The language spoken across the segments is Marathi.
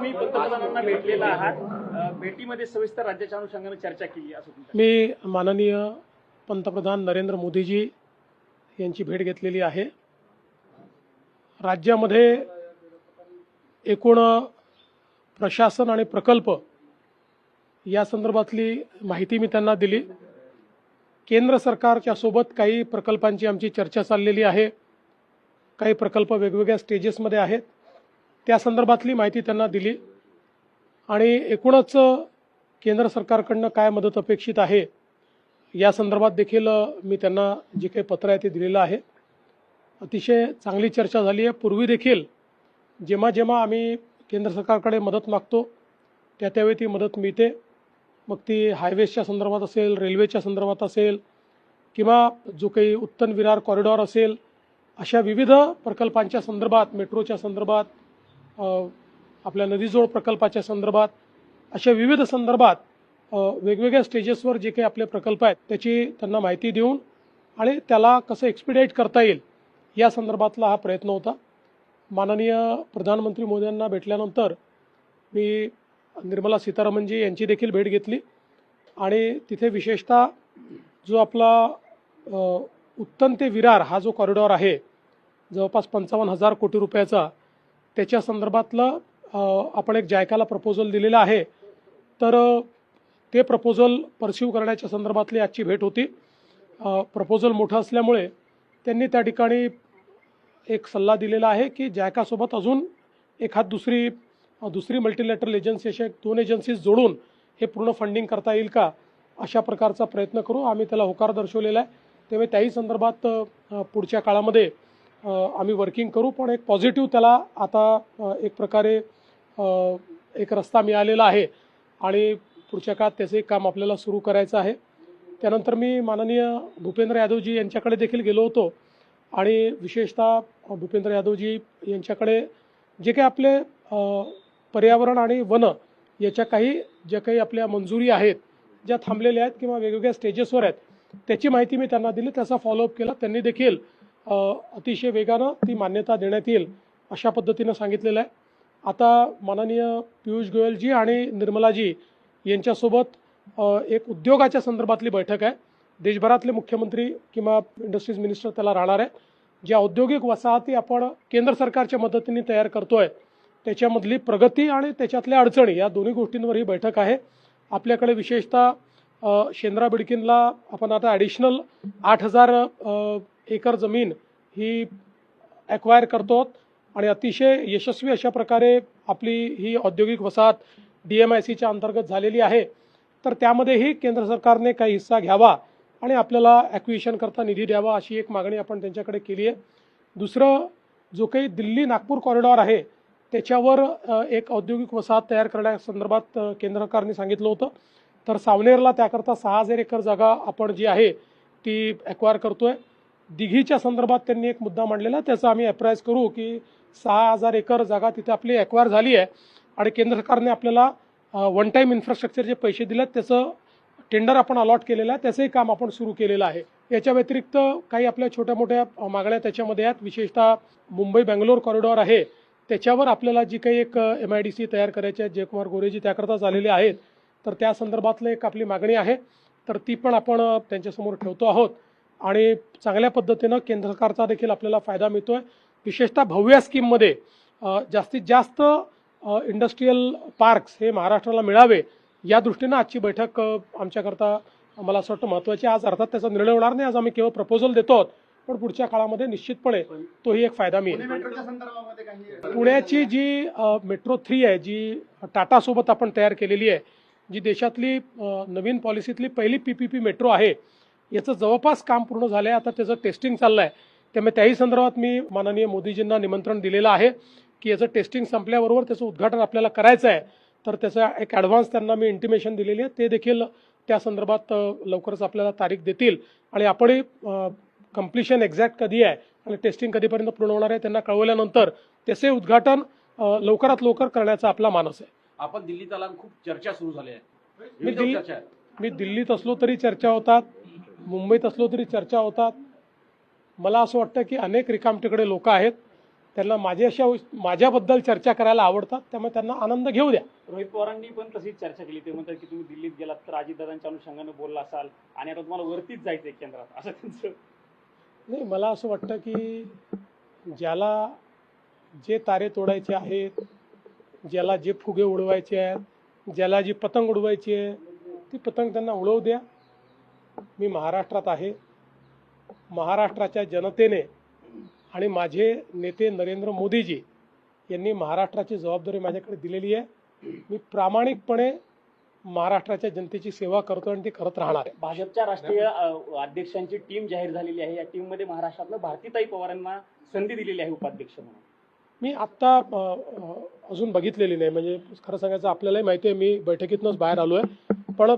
तुम्ही पंतप्रधानांना भेटलेला आहात, भेटीमध्ये सविस्तर राज्याच्या अनुषंगाने चर्चा केली असं तुमचं? मी माननीय पंतप्रधान नरेंद्र मोदीजी यांची भेट घेतलेली आहे. राज्यामध्ये एकूण प्रशासन आणि प्रकल्प या संदर्भातली माहिती मी त्यांना दिली. केंद्र सरकारच्या सोबत काही प्रकल्पांची आमची चर्चा चाललेली आहे. काही प्रकल्प वेगवेगळ्या स्टेजेसमध्ये आहेत, त्या संदर्भातली माहिती त्यांना दिली आणि एकूणच केंद्र सरकारकडनं काय मदत अपेक्षित आहे या संदर्भात देखील मी त्यांना जे काही पत्र आहे ते दिलेलं आहे. अतिशय चांगली चर्चा झाली आहे. पूर्वी देखील जेव्हा जेव्हा आम्ही केंद्र सरकारकडे मदत मागतो त्यावेळी ती मदत मिळते. मग ती हायवेजच्या संदर्भात असेल, रेल्वेच्या संदर्भात असेल किंवा जो काही उत्तन विरार कॉरिडॉर असेल, अशा विविध प्रकल्पांच्या संदर्भात, मेट्रोच्या संदर्भात, आपल्या नदीजोड प्रकल्पाच्या संदर्भात, अशा विविध संदर्भात वेगवेगळ्या स्टेजेसवर जे काही आपले प्रकल्प आहेत त्याची त्यांना माहिती देऊन आणि त्याला कसं एक्सपिडाईट करता येईल या संदर्भातला हा प्रयत्न होता. माननीय प्रधानमंत्री मोदींना भेटल्यानंतर मी निर्मला सीतारामनजी यांची देखील भेट घेतली आणि तिथे विशेषतः जो आपला उत्तन ते विरार हा जो कॉरिडॉर आहे जवळपास 55,000 कोटी रुपयाचा, त्याच्या संदर्भातलं आपण एक जायकाला प्रपोजल दिलेलं आहे. तर ते प्रपोजल परस्यू करण्याच्या संदर्भातली आजची भेट होती. प्रपोजल मोठं असल्यामुळे त्यांनी त्या ठिकाणी एक सल्ला दिलेला आहे की जायकासोबत अजून एखाद दुसरी मल्टीलॅटरल एजन्सी, अशा 2 एजन्सीज जोडून हे पूर्ण फंडिंग करता येईल का, अशा प्रकारचा प्रयत्न करू. आम्ही त्याला होकार दर्शवलेला आहे. त्यामुळे त्याही संदर्भात पुढच्या काळामध्ये आम्ही वर्किंग करू. पण एक पॉझिटिव्ह त्याला आता एक प्रकारे एक रस्ता मिळालेला आहे आणि पुढच्या काळात त्याचं एक काम आपल्याला सुरू करायचं आहे. त्यानंतर मी माननीय भूपेंद्र यादवजी यांच्याकडे देखील गेलो होतो आणि विशेषतः भूपेंद्र यादवजी यांच्याकडे जे काही आपले पर्यावरण आणि वन याच्या ज्या काही आपल्या मंजुरी आहेत, ज्या थांबलेल्या आहेत किंवा वेगवेगळ्या स्टेजेसवर आहेत, त्याची माहिती मी त्यांना दिली. त्याचा फॉलोअप केला. त्यांनी देखील अतिशय वेगानं ती मान्यता देण्यात येईल अशा पद्धतीनं सांगितलेलं आहे. आता माननीय पियुष गोयलजी आणि निर्मलाजी यांच्यासोबत एक उद्योगाच्या संदर्भातली बैठक आहे. देशभरातले मुख्यमंत्री किंवा इंडस्ट्रीज मिनिस्टर त्याला राहणार आहे. ज्या औद्योगिक वसाहती आपण केंद्र सरकारच्या मदतीने तयार करतोय त्याच्यामधली प्रगती आणि त्याच्यातल्या अडचणी या दोन्ही गोष्टींवर ही बैठक आहे. आपल्याकडे विशेषतः शेंद्रा बिडकीनला आपण आता ॲडिशनल 8,000 एकर जमीन ही ॲक्वायर करतो आणि अतिशय यशस्वी अशा प्रकारे आपली ही औद्योगिक वसाहत DMICच्या अंतर्गत झालेली आहे. तर त्यामध्येही केंद्र सरकारने काही हिस्सा घ्यावा आणि आपल्याला ॲक्विजिशन करता निधी द्यावा अशी एक मागणी आपण त्यांच्याकडे केली आहे. दुसरं, जो काही दिल्ली नागपूर कॉरिडॉर आहे त्याच्यावर एक औद्योगिक वसाहत तयार करण्यासंदर्भात केंद्र सरकारने सांगितलं होतं. तर सावनेरला त्याकरता 6,000 एकर जागा आपण जी आहे ती ॲक्वायर करतोय. दिघीच्या संदर्भात त्यांनी एक मुद्दा मांडलेला, त्याचा आम्ही अप्राईज करू की 6,000 एकर जागा तिथे आपली ॲक्वायर झाली आहे आणि केंद्र सरकारने आपल्याला वन टाईम इन्फ्रास्ट्रक्चरचे पैसे दिलेत, त्याचं टेंडर आपण अलॉट केलेलं आहे, त्याचंही काम आपण सुरू केलेलं आहे. याच्या व्यतिरिक्त काही आपल्या छोट्या मोठ्या मागण्या त्याच्यामध्ये आहेत. विशेषतः मुंबई बेंगलोर कॉरिडॉर आहे त्याच्यावर आपल्याला जी काही एक MIDC तयार करायची आहे, जयकुमार गोरेजी त्याकरता झालेले आहेत, तर त्या संदर्भातलं एक आपली मागणी आहे. तर ती पण आपण त्यांच्यासमोर ठेवतो आहोत आणि चांगल्या पद्धतीनं केंद्र सरकारचा देखील आपल्याला फायदा मिळतोय. विशेषतः भव्या स्कीममध्ये जास्तीत जास्त इंडस्ट्रीयल पार्क्स हे महाराष्ट्राला मिळावे या दृष्टीनं आजची बैठक आमच्याकरता मला असं वाटतं महत्त्वाची. आज अर्थात त्याचा निर्णय होणार नाही, आज आम्ही केवळ प्रपोजल देतो आहोत, पण पुढच्या काळामध्ये निश्चितपणे तोही एक फायदा मिळेल. पुण्याची जी मेट्रो 3 आहे, जी टाटासोबत आपण तयार केलेली आहे, जी देशातली नवीन पॉलिसीतली पहिली PPP मेट्रो आहे, याचं जवळपास काम पूर्ण झालं आहे. आता त्याचं टेस्टिंग चाललं आहे. त्यामुळे त्याही संदर्भात मी माननीय मोदीजींना निमंत्रण दिलेलं आहे की याचं टेस्टिंग संपल्याबरोबर त्याचं उद्घाटन आपल्याला करायचं आहे. तर त्याचा एक ॲडव्हान्स त्यांना मी इंटिमेशन दिलेली आहे. ते देखील त्या संदर्भात लवकरच आपल्याला तारीख देतील आणि आपणही कंप्लिशन एक्झॅक्ट कधी आहे आणि टेस्टिंग कधीपर्यंत पूर्ण होणार आहे त्यांना कळवल्यानंतर त्याचे उद्घाटन लवकरात लवकर करण्याचा आपला मानस आहे. आपण दिल्लीत आला, खूप चर्चा सुरू झाली आहे. मी दिल्लीत असलो तरी चर्चा होतात, मुंबईत असलो तरी चर्चा होतात. मला असं वाटतं की अनेक रिकामटेकडे लोक आहेत त्यांना माझ्याबद्दल चर्चा करायला आवडतात, त्यामुळे त्यांना आनंद घेऊ द्या. रोहित पवारांनी पण तशीच चर्चा केली. ते म्हणतात की तुम्ही दिल्लीत गेलात तर अजितदादांच्या अनुषंगाने बोलला असाल आणि आता तुम्हाला वरतीच जायचंय केंद्रात, असं त्यांचं. नाही, मला असं वाटतं की ज्याला जे तारे तोडायचे आहेत, ज्याला जे फुगे उडवायचे आहेत, ज्याला जी पतंग उडवायची आहे ती पतंग त्यांना उडवू द्या. मी महाराष्ट्रात आहे. महाराष्ट्राच्या जनतेने आणि माझे नेते नरेंद्र मोदीजी यांनी महाराष्ट्राची जबाबदारी माझ्याकडे दिलेली आहे. मी प्रामाणिकपणे महाराष्ट्राच्या जनतेची सेवा करतो आणि ती करत राहणार आहे. भाजपच्या राष्ट्रीय अध्यक्षांची टीम जाहीर झालेली आहे. या टीम मध्ये महाराष्ट्रातलं भारतीताई पवारांना संधी दिलेली आहे उपाध्यक्ष म्हणून. मी आत्ता अजून बघितलेली नाही, म्हणजे खरं सांगायचं आपल्यालाही माहिती आहे मी बैठकीतनंच बाहेर आलो आहे. पण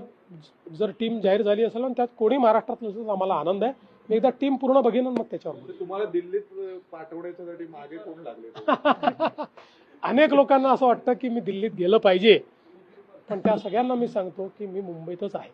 जर टीम जाहीर झाली असेल आणि त्यात कोणी महाराष्ट्रातलं असेल तर आम्हाला आनंद आहे. मी एकदा टीम पूर्ण बघेन मग त्याच्यावर. तुम्हाला दिल्लीत पाठवण्यासाठी मागे कोण लागले? अनेक लोकांना असं वाटतं की मी दिल्लीत गेलं पाहिजे, पण त्या सगळ्यांना मी सांगतो की मी मुंबईतच आहे.